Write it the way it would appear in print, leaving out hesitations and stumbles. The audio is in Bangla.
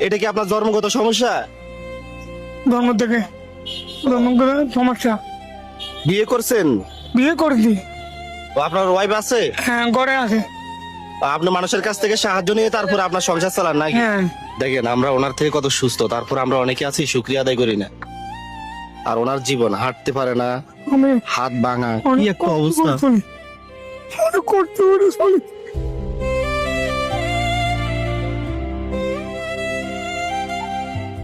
এটা কি আপনার জন্মগত সমস্যা? জন্ম থেকে জন্মগত সমস্যা। বিয়ে করছেন? বিয়ে করেছি। ও, আপনার ওয়াইফ আছে? হ্যাঁ, ঘরে আছে। আপনি মানুষের কাছ থেকে সাহায্য নিয়ে তারপর আপনার সংসার চালান নাকি? হ্যাঁ। দেখেন আমরা ওনার থেকে কত সুস্থ, তারপর আমরা অনেকে আছি শুকরিয়া আদায় করি না। আর ওনার জীবন হাঁটতে পারে না, আমি হাত ভাঙা, কি অনেক একটা অবস্থা। অনেক করতে পারি।